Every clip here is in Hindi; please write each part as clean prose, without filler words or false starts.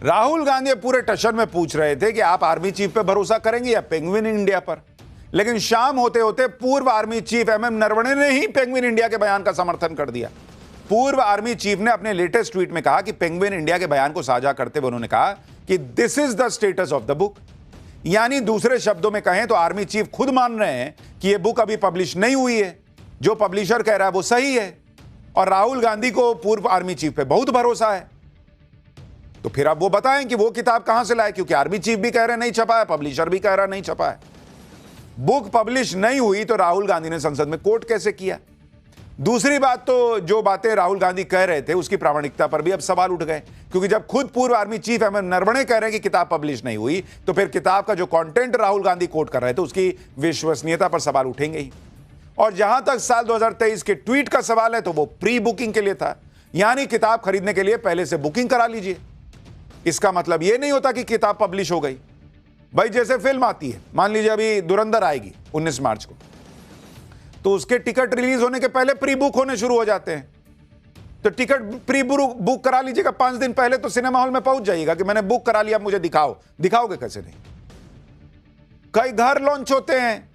राहुल गांधी पूरे टशन में पूछ रहे थे कि आप आर्मी चीफ पे भरोसा करेंगे या पेंगुइन इंडिया पर। लेकिन शाम होते होते पूर्व आर्मी चीफ एमएम नरवणे ने ही पेंगुइन इंडिया के बयान का समर्थन कर दिया। पूर्व आर्मी चीफ ने अपने लेटेस्ट ट्वीट में कहा कि पेंगुइन इंडिया के बयान को साझा करते हुए उन्होंने कहा कि this is the status of the book. यानी दूसरे शब्दों में कहें तो आर्मी चीफ खुद मान रहे हैं कि यह बुक अभी पब्लिश नहीं हुई है, जो पब्लिशर कह रहा है वो सही है, और राहुल गांधी को पूर्व आर्मी चीफ पे बहुत भरोसा है। तो फिर अब वो बताएं कि वो किताब कहां से लाए, क्योंकि आर्मी चीफ भी कह रहे नहीं छपा है, पब्लिशर भी कह रहा नहीं छपा है। बुक पब्लिश नहीं हुई तो राहुल गांधी ने संसद में कोट कैसे किया? दूसरी बात, तो जो बातें राहुल गांधी कह रहे थे उसकी प्रामाणिकता पर भी अब सवाल उठ गए, क्योंकि जब खुद पूर्व आर्मी चीफ एमएम नरवणे कह रहे हैं कि किताब पब्लिश नहीं हुई, तो फिर किताब का जो कंटेंट राहुल गांधी कोट कर रहे थे उसकी विश्वसनीयता पर सवाल उठेंगे ही। और जहां तक साल 2023 के ट्वीट का सवाल है तो वो प्री बुकिंग के लिए था, यानी किताब खरीदने के लिए पहले से बुकिंग करा लीजिए। इसका मतलब यह नहीं होता कि किताब पब्लिश हो गई। भाई जैसे फिल्म आती है, मान लीजिए अभी धुरंधर आएगी 19 मार्च को, तो उसके टिकट रिलीज होने के पहले प्री बुक होने शुरू हो जाते हैं। तो टिकट प्री बुक करा लीजिएगा 5 दिन पहले, तो सिनेमा हॉल में पहुंच जाइएगा कि मैंने बुक करा लिया, मुझे दिखाओ। दिखाओगे कैसे नहीं? कई घर लॉन्च होते हैं,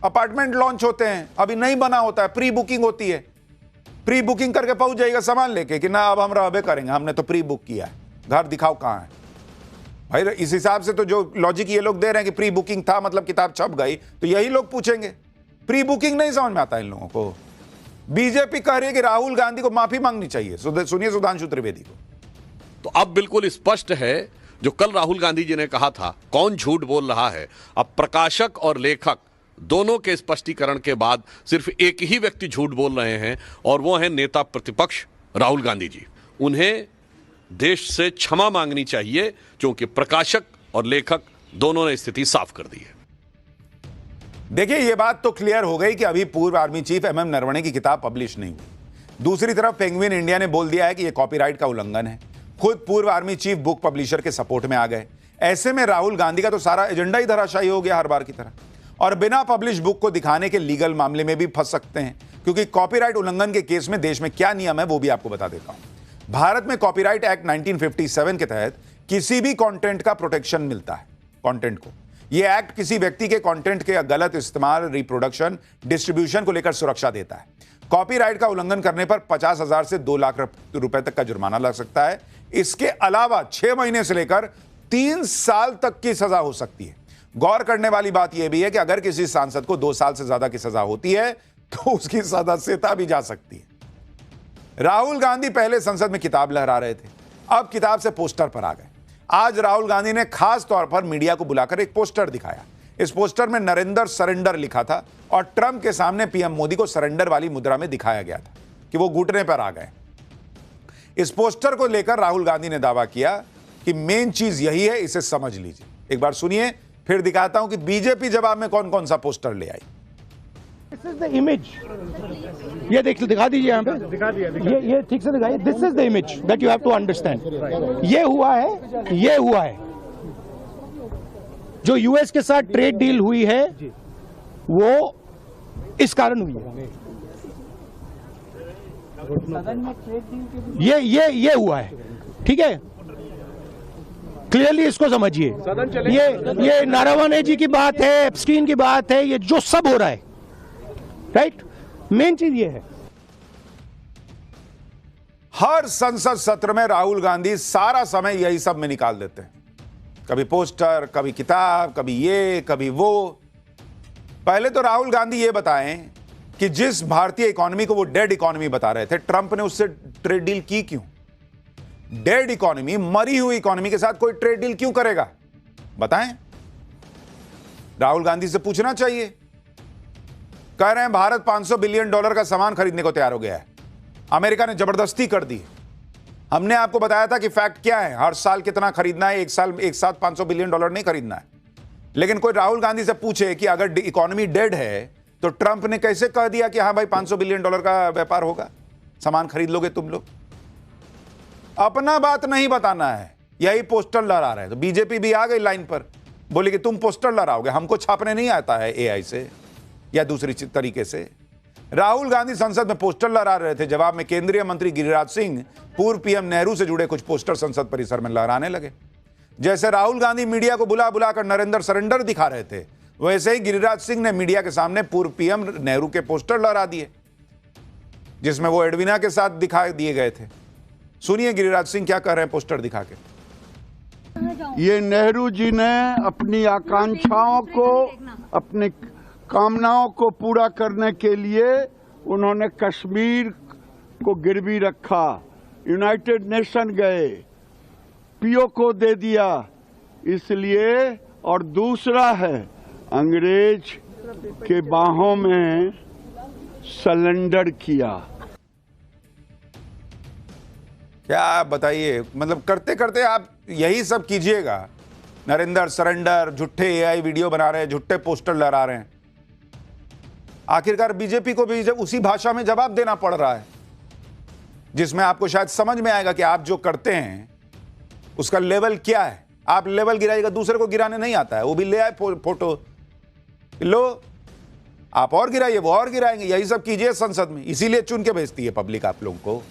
अपार्टमेंट लॉन्च होते हैं, अभी नहीं बना होता है, प्री बुकिंग होती है। प्री बुकिंग करके पहुंच जाइएगा सामान लेके कि ना अब हम रहबे करेंगे, हमने तो प्री बुक किया है, घर दिखाओ कहां है। भाई इस हिसाब से तो जो लॉजिक ये लोग दे रहे हैं कि प्री बुकिंग था मतलब किताब छप गई, तो यही लोग पूछेंगे। प्री बुकिंग नहीं समझ में आता इन लोगों को। बीजेपी कह रही है कि राहुल गांधी को माफी मांगनी चाहिए। सुनिए सुधांशु त्रिवेदी को। तो अब बिल्कुल स्पष्ट है जो कल राहुल गांधी जी ने कहा था, कौन झूठ बोल रहा है। अब प्रकाशक और लेखक दोनों के स्पष्टीकरण के बाद सिर्फ एक ही व्यक्ति झूठ बोल रहे हैं, और वो है नेता प्रतिपक्ष राहुल गांधी जी। उन्हें देश से क्षमा मांगनी चाहिए, क्योंकि प्रकाशक और लेखक दोनों ने स्थिति साफ कर दी है। देखिए ये बात तो क्लियर हो गई कि अभी पूर्व आर्मी चीफ एमएम नरवणे की किताब पब्लिश नहीं हुई। दूसरी तरफ पेंगुइन इंडिया ने बोल दिया है कि यह कॉपीराइट का उल्लंघन है। खुद पूर्व आर्मी चीफ बुक पब्लिशर के सपोर्ट में आ गए। ऐसे में राहुल गांधी का तो सारा एजेंडा ही धराशायी हो गया हर बार की तरह, और बिना पब्लिश बुक को दिखाने के लीगल मामले में भी फंस सकते हैं। क्योंकि कॉपीराइट उल्लंघन के केस में देश में क्या नियम है वो भी आपको बता देता हूं। भारत में कॉपीराइट एक्ट 1957 के तहत किसी भी कंटेंट का प्रोटेक्शन मिलता है। कंटेंट को, यह एक्ट किसी व्यक्ति के कंटेंट के गलत इस्तेमाल, रिप्रोडक्शन, डिस्ट्रीब्यूशन को लेकर सुरक्षा देता है। कॉपीराइट का उल्लंघन करने पर 50,000 से 2 लाख रुपए तक का जुर्माना लग सकता है। इसके अलावा 6 महीने से लेकर 3 साल तक की सजा हो सकती है। गौर करने वाली बात यह भी है कि अगर किसी सांसद को 2 साल से ज्यादा की सजा होती है तो उसकी सदस्यता भी जा सकती है। राहुल गांधी पहले संसद में किताब लहरा रहे थे, अब किताब से पोस्टर पर आ गए। आज राहुल गांधी ने खास तौर पर मीडिया को बुलाकर एक पोस्टर दिखाया। इस पोस्टर में नरेंद्र सरेंडर लिखा था और ट्रंप के सामने पीएम मोदी को सरेंडर वाली मुद्रा में दिखाया गया था कि वो घुटने पर आ गए। इस पोस्टर को लेकर राहुल गांधी ने दावा किया कि मेन चीज यही है, इसे समझ लीजिए। एक बार सुनिए, फिर दिखाता हूं कि बीजेपी जवाब में कौन कौन सा पोस्टर ले आई। दिस इज द इमेज, ये दिखा दीजिए यहाँ पे, ये ठीक से दिखाइए। This is the image that you have to understand. ये हुआ है जो यूएस के साथ ट्रेड डील हुई है वो इस कारण हुई है। ये हुआ है, ठीक है। क्लियरली इसको समझिए। ये नारावाने जी की बात है, एप्स्टीन की बात है, ये जो सब हो रहा है, राइट। मेन चीज ये है, हर संसद सत्र में राहुल गांधी सारा समय यही सब में निकाल देते हैं। कभी पोस्टर, कभी किताब, कभी ये, कभी वो। पहले तो राहुल गांधी ये बताएं कि जिस भारतीय इकोनॉमी को वो डेड इकोनॉमी बता रहे थे, ट्रंप ने उससे ट्रेड डील की क्यों? डेड इकोनॉमी, मरी हुई इकोनॉमी के साथ कोई ट्रेड डील क्यों करेगा? बताएं। राहुल गांधी से पूछना चाहिए। कह रहे हैं भारत $500 बिलियन का सामान खरीदने को तैयार हो गया है, अमेरिका ने जबरदस्ती कर दी। हमने आपको बताया था कि फैक्ट क्या है, हर साल कितना खरीदना है, एक साथ $500 बिलियन नहीं खरीदना है। लेकिन कोई राहुल गांधी से पूछे कि अगर इकोनॉमी डेड है तो ट्रंप ने कैसे कह दिया कि हां भाई $500 बिलियन का व्यापार होगा, सामान खरीद लोगे तुम लोग। अपना बात नहीं बताना है, यही पोस्टर लहरा रहे हैं। तो बीजेपी भी आ गई लाइन पर, बोले कि तुम पोस्टर लहराओगे, हमको छापने नहीं आता है एआई से या दूसरी तरीके से। राहुल गांधी संसद में पोस्टर लहरा रहे थे। जवाब में केंद्रीय मंत्री गिरिराज सिंह पूर्व पीएम नेहरू से जुड़े कुछ पोस्टर संसद परिसर में लहराने लगे। जैसे राहुल गांधी मीडिया को बुला बुलाकर नरेंद्र सरेंडर दिखा रहे थे, वैसे ही गिरिराज सिंह ने मीडिया के सामने पूर्व पीएम नेहरू के पोस्टर लहरा दिए, जिसमें वो एडवीना के साथ दिखा दिए गए थे। सुनिए गिरिराज सिंह क्या कह रहे हैं पोस्टर दिखा के। ये नेहरू जी ने अपनी आकांक्षाओं को, अपनी कामनाओं को पूरा करने के लिए उन्होंने कश्मीर को गिरवी रखा, यूनाइटेड नेशन गए, पीओ को दे दिया इसलिए, और दूसरा है अंग्रेज के बाहों में सरेंडर किया। क्या बताइए, मतलब करते करते आप यही सब कीजिएगा। नरेंद्र सरेंडर, झूठे एआई वीडियो बना रहे हैं, झूठे पोस्टर लहरा रहे हैं। आखिरकार बीजेपी को भी जब उसी भाषा में जवाब देना पड़ रहा है, जिसमें आपको शायद समझ में आएगा कि आप जो करते हैं उसका लेवल क्या है। आप लेवल गिराइएगा, दूसरे को गिराने नहीं आता है। वो भी ले आए फोटो, लो आप और गिराइए, वो और गिराएंगे। यही सब कीजिए संसद में। इसीलिए चुन के भेजती है पब्लिक आप लोगों को,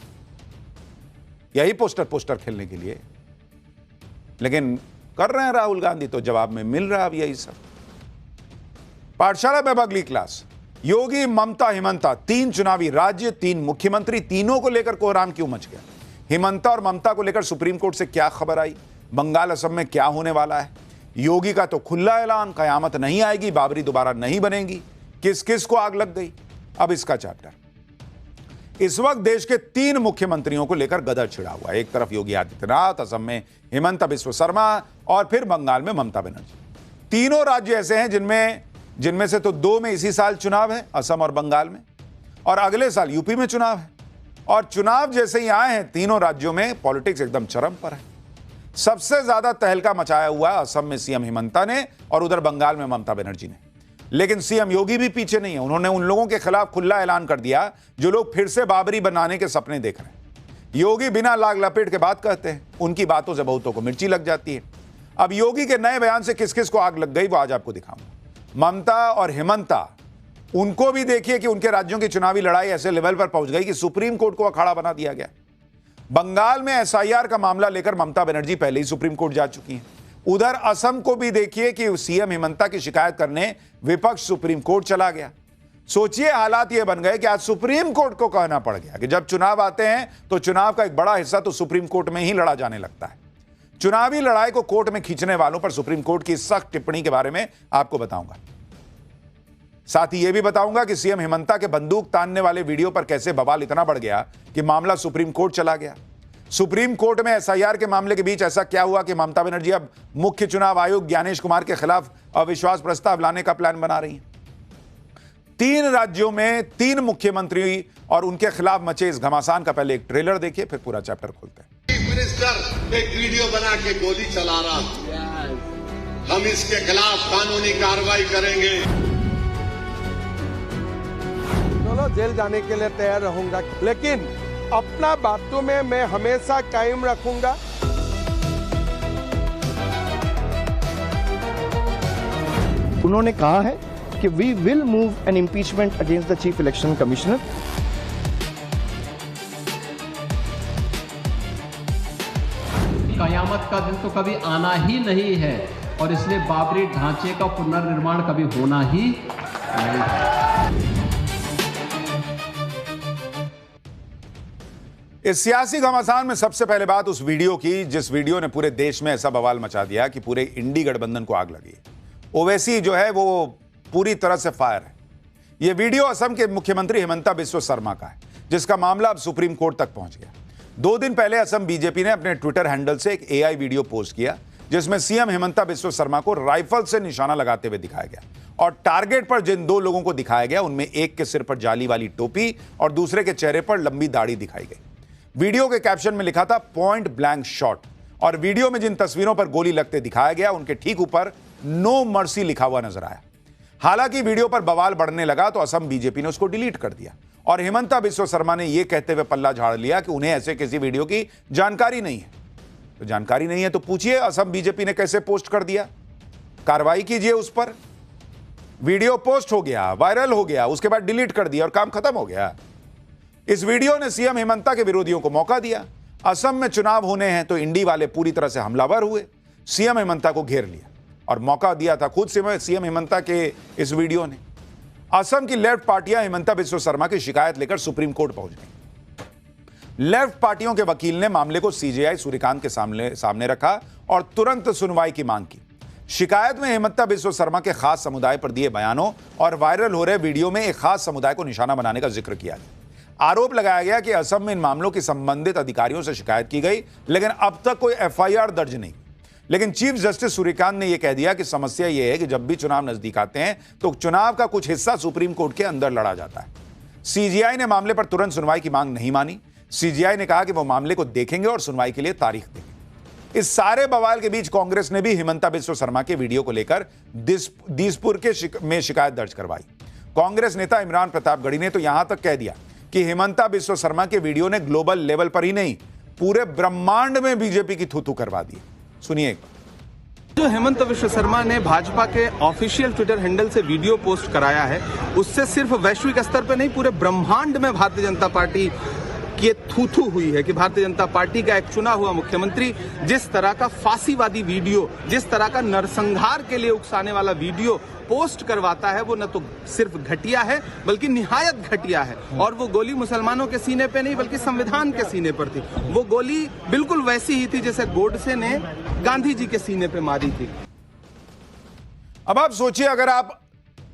यही पोस्टर खेलने के लिए। लेकिन कर रहे हैं राहुल गांधी, तो जवाब में मिल रहा है अब यही सब। पाठशाला में अगली क्लास। योगी, ममता, हिमंता, 3 चुनावी राज्य, 3 मुख्यमंत्री, तीनों को लेकर कोहराम क्यों मच गया? हिमंता और ममता को लेकर सुप्रीम कोर्ट से क्या खबर आई? बंगाल, असम में क्या होने वाला है? योगी का तो खुला ऐलान, कयामत नहीं आएगी, बाबरी दोबारा नहीं बनेगी। किस किस को आग लग गई? अब इसका चैप्टर। इस वक्त देश के 3 मुख्यमंत्रियों को लेकर गदर छिड़ा हुआ है। एक तरफ योगी आदित्यनाथ, असम में हिमंता बिस्वा शर्मा और फिर बंगाल में ममता बनर्जी। तीनों राज्य ऐसे हैं जिनमें से तो 2 में इसी साल चुनाव है, असम और बंगाल में, और अगले साल यूपी में चुनाव है। और चुनाव जैसे ही आए हैं, तीनों राज्यों में पॉलिटिक्स एकदम चरम पर है। सबसे ज्यादा तहलका मचाया हुआ असम में सीएम हिमंता ने और उधर बंगाल में ममता बनर्जी ने। लेकिन सीएम योगी भी पीछे नहीं है। उन्होंने उन लोगों के खिलाफ खुला ऐलान कर दिया जो लोग फिर से बाबरी बनाने के सपने देख रहे हैं। योगी बिना लाग लपेट के बात कहते हैं, उनकी बातों से बहुतों को मिर्ची लग जाती है। अब योगी के नए बयान से किस किस को आग लग गई वो आज आपको दिखाऊंगा। ममता और हिमंता, उनको भी देखिए कि उनके राज्यों की चुनावी लड़ाई ऐसे लेवल पर पहुंच गई कि सुप्रीम कोर्ट को अखाड़ा बना दिया गया। बंगाल में एसआईआर का मामला लेकर ममता बनर्जी पहले ही सुप्रीम कोर्ट जा चुकी हैं। उधर असम को भी देखिए कि सीएम हिमंता की शिकायत करने विपक्ष सुप्रीम कोर्ट चला गया। सोचिए, हालात ये बन गए कि आज सुप्रीम कोर्ट को कहना पड़ गया कि जब चुनाव आते हैं तो चुनाव का एक बड़ा हिस्सा तो सुप्रीम कोर्ट में ही लड़ा जाने लगता है। चुनावी लड़ाई को कोर्ट में खींचने वालों पर सुप्रीम कोर्ट की सख्त टिप्पणी के बारे में आपको बताऊंगा। साथ ही यह भी बताऊंगा कि सीएम हिमंता के बंदूक तानने वाले वीडियो पर कैसे बवाल इतना बढ़ गया कि मामला सुप्रीम कोर्ट चला गया। सुप्रीम कोर्ट में एसआईआर के मामले के बीच ऐसा क्या हुआ कि ममता बनर्जी अब मुख्य चुनाव आयुक्त ज्ञानेश कुमार के खिलाफ अविश्वास प्रस्ताव लाने का प्लान बना रही हैं। 3 राज्यों में 3 मुख्यमंत्री और उनके खिलाफ मचे इस घमासान का पहले एक ट्रेलर देखिए, फिर पूरा चैप्टर खोलते हैं। चीफ मिनिस्टर एक वीडियो बना के गोली चला रहा था। हम इसके खिलाफ कानूनी कार्रवाई करेंगे। चलो जेल जाने के लिए तैयार रहूंगा, लेकिन अपना बातों में मैं हमेशा कायम रखूंगा। उन्होंने कहा है कि we will move an impeachment against the chief election commissioner. कयामत का दिन तो कभी आना ही नहीं है और इसलिए बाबरी ढांचे का पुनर्निर्माण कभी होना ही नहीं है। इस सियासी घमासान में सबसे पहले बात उस वीडियो की जिस वीडियो ने पूरे देश में ऐसा बवाल मचा दिया कि पूरे इंडी गठबंधन को आग लगी। ओवैसी जो है वो पूरी तरह से फायर है। यह वीडियो असम के मुख्यमंत्री हिमंता बिस्वा शर्मा का है, जिसका मामला अब सुप्रीम कोर्ट तक पहुंच गया। 2 दिन पहले असम बीजेपी ने अपने ट्विटर हैंडल से एक एआई वीडियो पोस्ट किया, जिसमें सीएम हिमंता बिस्वा शर्मा को राइफल से निशाना लगाते हुए दिखाया गया और टारगेट पर जिन 2 लोगों को दिखाया गया उनमें एक के सिर पर जाली वाली टोपी और दूसरे के चेहरे पर लंबी दाढ़ी दिखाई गई। वीडियो के कैप्शन में लिखा था पॉइंट ब्लैंक शॉट, और वीडियो में जिन तस्वीरों पर गोली लगते दिखाया गया उनके ठीक ऊपर नो मर्सी लिखा हुआ नजर आया। हालांकि वीडियो पर बवाल बढ़ने लगा तो असम बीजेपी ने उसको डिलीट कर दिया और हिमंता बिस्वा शर्मा ने यह कहते हुए पल्ला झाड़ लिया कि उन्हें ऐसे किसी वीडियो की जानकारी नहीं है। तो जानकारी नहीं है तो पूछिए असम बीजेपी ने कैसे पोस्ट कर दिया, कार्रवाई कीजिए उस पर। वीडियो पोस्ट हो गया, वायरल हो गया, उसके बाद डिलीट कर दिया और काम खत्म हो गया। इस वीडियो ने सीएम हेमंता के विरोधियों को मौका दिया। असम में चुनाव होने हैं तो इंडी वाले पूरी तरह से हमलावर हुए, सीएम हेमंता को घेर लिया और मौका दिया था खुद सीएम हेमंता के इस वीडियो ने। असम की लेफ्ट पार्टियां हेमंता बिस्वा शर्मा की शिकायत लेकर सुप्रीम कोर्ट पहुंच गई। लेफ्ट पार्टियों के वकील ने मामले को सीजेआई सूर्यकांत के सामने रखा और तुरंत सुनवाई की मांग की। शिकायत में हेमंता बिस्वा शर्मा के खास समुदाय पर दिए बयानों और वायरल हो रहे वीडियो में एक खास समुदाय को निशाना बनाने का जिक्र किया गया। आरोप लगाया गया कि असम में इन मामलों की संबंधित अधिकारियों से शिकायत की गई, लेकिन अब तक कोई एफआईआर दर्ज नहीं। लेकिन चीफ जस्टिस सूर्यकांत ने यह कह दिया कि समस्या यह है कि जब भी चुनाव नजदीक आते हैं तो चुनाव का कुछ हिस्सा सुप्रीम कोर्ट के अंदर लड़ा जाता है। सीजीआई ने मामले पर तुरंत सुनवाई की मांग नहीं मानी। सीजीआई ने कहा कि वो मामले को देखेंगे और सुनवाई के लिए तारीख देंगे। इस सारे बवाल के बीच कांग्रेस ने भी हेमंता बिस्वा शर्मा के वीडियो को लेकर दीसपुर में शिकायत दर्ज करवाई। कांग्रेस नेता इमरान प्रतापगढ़ी ने तो यहां तक कह दिया कि हेमंता बिस्वा शर्मा के वीडियो ने ग्लोबल लेवल पर ही नहीं, पूरे ब्रह्मांड में बीजेपी की थूथू करवा दी। सुनिए एक बार। जो हेमंत बिस्वा शर्मा ने भाजपा के ऑफिशियल ट्विटर हैंडल से वीडियो पोस्ट कराया है, उससे सिर्फ वैश्विक स्तर पर नहीं, पूरे ब्रह्मांड में भारतीय जनता पार्टी की थू हुई है कि भारतीय जनता पार्टी का एक चुना हुआ मुख्यमंत्री जिस तरह का फांसीवादी वीडियो, जिस तरह का नरसंहार के लिए उकसाने वाला वीडियो पोस्ट करवाता है, वो न तो सिर्फ घटिया है बल्कि निहायत घटिया है। और वो गोली मुसलमानों के सीने पे नहीं बल्कि संविधान के सीने पर थी। वो गोली बिल्कुल वैसी ही थी जैसे गोडसे ने गांधी जी के सीने पे मारी थी। अब आप सोचिए, अगर आप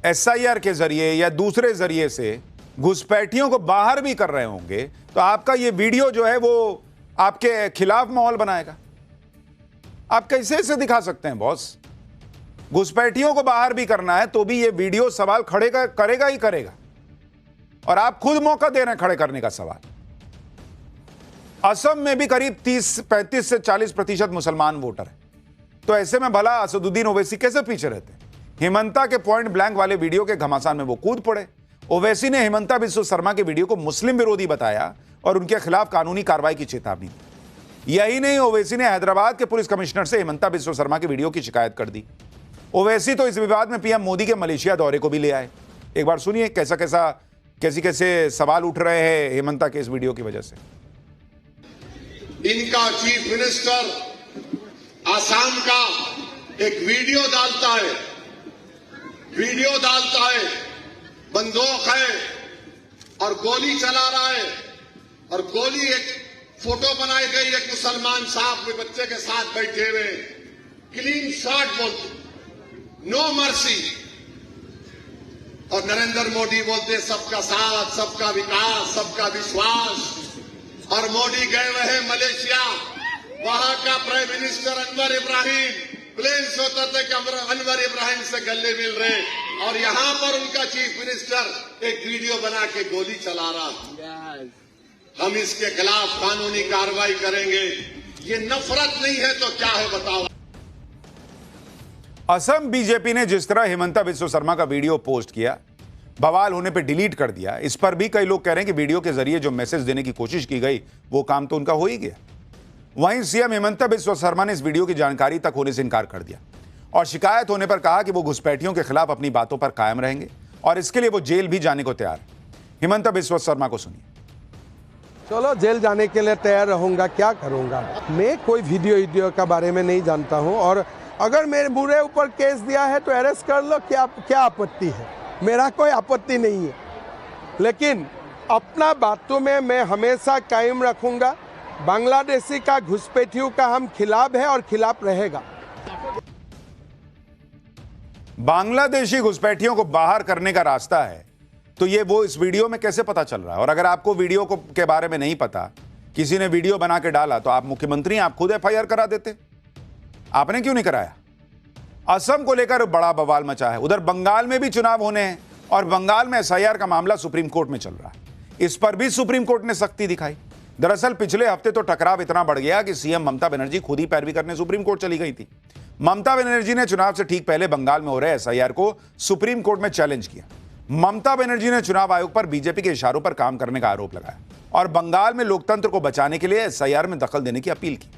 एसआईआर के जरिए या दूसरे जरिए से घुसपैठियों को बाहर भी कर रहे होंगे तो आपका ये वीडियो जो है वो आपके खिलाफ माहौल बनाएगा। आप कैसे इसे दिखा सकते हैं बॉस? घुसपैठियों को बाहर भी करना है तो भी ये वीडियो सवाल खड़े करेगा ही करेगा, और आप खुद मौका दे रहे हैं खड़े करने का सवाल। असम में भी करीब 35 से 40% मुसलमान वोटर है, तो ऐसे में भला असदुद्दीन ओवैसी कैसे पीछे रहते? हेमंता के पॉइंट ब्लैंक वाले वीडियो के घमासान में वो कूद पड़े। ओवैसी ने हेमंता बिस्वा शर्मा के वीडियो को मुस्लिम विरोधी बताया और उनके खिलाफ कानूनी कार्रवाई की चेतावनी दी। यही नहीं, ओवैसी ने हैदराबाद के पुलिस कमिश्नर से हेमंता बिस्वा शर्मा के वीडियो की शिकायत कर दी। ओवैसी तो इस विवाद में पीएम मोदी के मलेशिया दौरे को भी ले आए। एक बार सुनिए कैसे सवाल उठ रहे हैं हेमंता के इस वीडियो की वजह से। इनका चीफ मिनिस्टर आसाम का एक वीडियो डालता है, बंदूक है और गोली चला रहा है, और गोली एक फोटो बनाई गई एक मुसलमान साहब के बच्चे के साथ बैठे हुए, क्लीन शॉट बोलते, नो मर्सी। और नरेंद्र मोदी बोलते सबका साथ, सबका विकास, सबका विश्वास। और मोदी गए हुए हैं मलेशिया, वहां का prime minister Anwar Ibrahim plane से उतरते कि अनवर इब्राहिम से गले मिल रहे, और यहां पर उनका चीफ मिनिस्टर एक वीडियो बना के गोली चला रहा। हम इसके खिलाफ कानूनी कार्रवाई करेंगे। ये नफरत नहीं है तो क्या है बताओ? असम बीजेपी ने जिस तरह हेमंता बिस्वा शर्मा का वीडियो पोस्ट किया, बवाल होने पे डिलीट कर दिया, इस पर भी कई लोग कह रहे हैं कि वीडियो के जरिए जो मैसेज देने की कोशिश की गई वो काम तो उनका हो ही गया। वहीं सीएम हेमंता बिस्वा शर्मा ने इस वीडियो की जानकारी तक होने से इनकार कर दिया और शिकायत होने पर कहा कि वो घुसपैठियों के खिलाफ अपनी बातों पर कायम रहेंगे और इसके लिए वो जेल भी जाने को तैयार है। हेमंता बिस्वा शर्मा को सुनिए। चलो, जेल जाने के लिए तैयार रहूंगा, क्या करूंगा? मैं कोई वीडियो का बारे में नहीं जानता हूं, और अगर मेरे बुरे ऊपर केस दिया है तो अरेस्ट कर लो, क्या आपत्ति है? मेरा कोई आपत्ति नहीं है, लेकिन अपना बातों में मैं हमेशा कायम रखूंगा। बांग्लादेशी का घुसपैठियों का हम खिलाफ है और खिलाफ रहेगा। बांग्लादेशी घुसपैठियों को बाहर करने का रास्ता है तो ये वो इस वीडियो में कैसे पता चल रहा है? और अगर आपको वीडियो के बारे में नहीं पता, किसी ने वीडियो बना के डाला, तो आप मुख्यमंत्री हैं, आप खुद एफआईआर करा देते। आपने क्यों नहीं कराया? असम को लेकर बड़ा बवाल मचा है। उधर बंगाल में भी चुनाव होने हैं और बंगाल में एसआईआर का मामला सुप्रीम कोर्ट में चल रहा है। इस पर भी सुप्रीम कोर्ट ने सख्ती दिखाई। दरअसल पिछले हफ्ते तो टकराव इतना बढ़ गया कि सीएम ममता बनर्जी खुद ही पैरवी करने सुप्रीम कोर्ट चली गई थी। ममता बनर्जी ने चुनाव से ठीक पहले बंगाल में हो रहे एसआईआर को सुप्रीम कोर्ट में चैलेंज किया। ममता बनर्जी ने चुनाव आयोग पर बीजेपी के इशारों पर काम करने का आरोप लगाया और बंगाल में लोकतंत्र को बचाने के लिए एसआईआर में दखल देने की अपील की।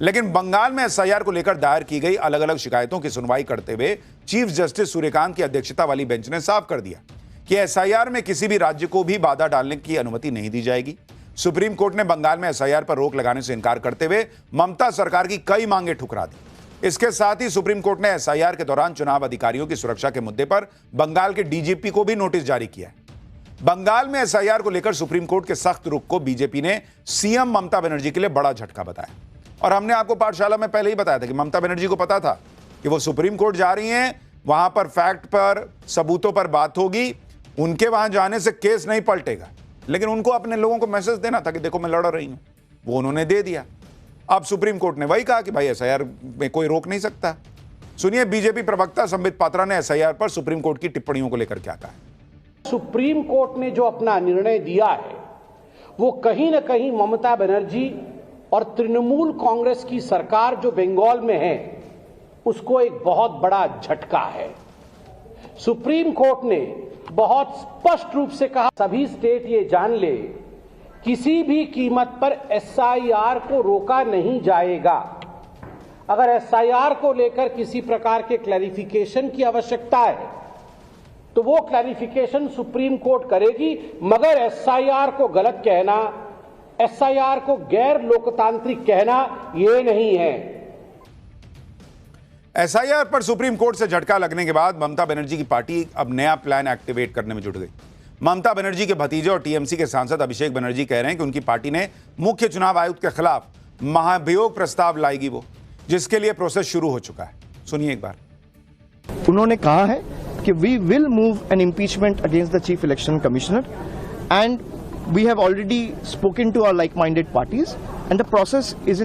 लेकिन बंगाल में एसआईआर को लेकर दायर की गई अलग अलग शिकायतों की सुनवाई करते हुए चीफ जस्टिस सूर्यकांत की अध्यक्षता वाली बेंच ने साफ कर दिया कि एसआईआर में किसी भी राज्य को भी बाधा डालने की अनुमति नहीं दी जाएगी। सुप्रीम कोर्ट ने बंगाल में एसआईआर पर रोक लगाने से इनकार करते हुए ममता सरकार की कई मांगे ठुकरा दी। इसके साथ ही सुप्रीम कोर्ट ने एसआईआर के दौरान चुनाव अधिकारियों की सुरक्षा के मुद्दे पर बंगाल के डीजीपी को भी नोटिस जारी किया है। बंगाल में एसआईआर को लेकर सुप्रीम कोर्ट के सख्त रुख को बीजेपी ने सीएम ममता बनर्जी के लिए बड़ा झटका बताया। और हमने आपको पाठशाला में पहले ही बताया था कि ममता बनर्जी को पता था कि वो सुप्रीम कोर्ट जा रही हैं, वहां पर फैक्ट पर, सबूतों पर बात होगी, उनके वहां जाने से केस नहीं पलटेगा। लेकिन उनको अपने लोगों को मैसेज देना था कि देखो मैं लड़ रही हूं, वो उन्होंने दे दिया। अब सुप्रीम कोर्ट ने वही कहा कि भाई एसआईआर में कोई रोक नहीं सकता। सुनिए बीजेपी प्रवक्ता संबित पात्रा ने एसआईआर पर सुप्रीम कोर्ट की टिप्पणियों को लेकर क्या कहा। सुप्रीम कोर्ट ने जो अपना निर्णय दिया है वो कहीं ना कहीं ममता बनर्जी और तृणमूल कांग्रेस की सरकार जो बंगाल में है उसको एक बहुत बड़ा झटका है। सुप्रीम कोर्ट ने बहुत स्पष्ट रूप से कहा सभी स्टेट ये जान ले किसी भी कीमत पर एसआईआर को रोका नहीं जाएगा। अगर एसआईआर को लेकर किसी प्रकार के क्लैरिफिकेशन की आवश्यकता है तो वो क्लैरिफिकेशन सुप्रीम कोर्ट करेगी, मगर एसआईआर को गलत कहना, एसआईआर को गैर लोकतांत्रिक कहना ये नहीं है। एसआईआर पर सुप्रीम कोर्ट से झटका लगने के बाद ममता बनर्जी की पार्टी अब नया प्लान एक्टिवेट करने में जुट गई। ममता बनर्जी के भतीजे और टीएमसी के सांसद अभिषेक बनर्जी कह रहे हैं कि उनकी पार्टी ने मुख्य चुनाव आयुक्त के खिलाफ महाभियोग प्रस्ताव लाएगी वो, जिसके लिए प्रोसेस शुरू हो चुका है। सुनिए एक बार। उन्होंने कहा है कि we will move an impeachment against the chief election commissioner and we have already spoken to our like minded parties and the process is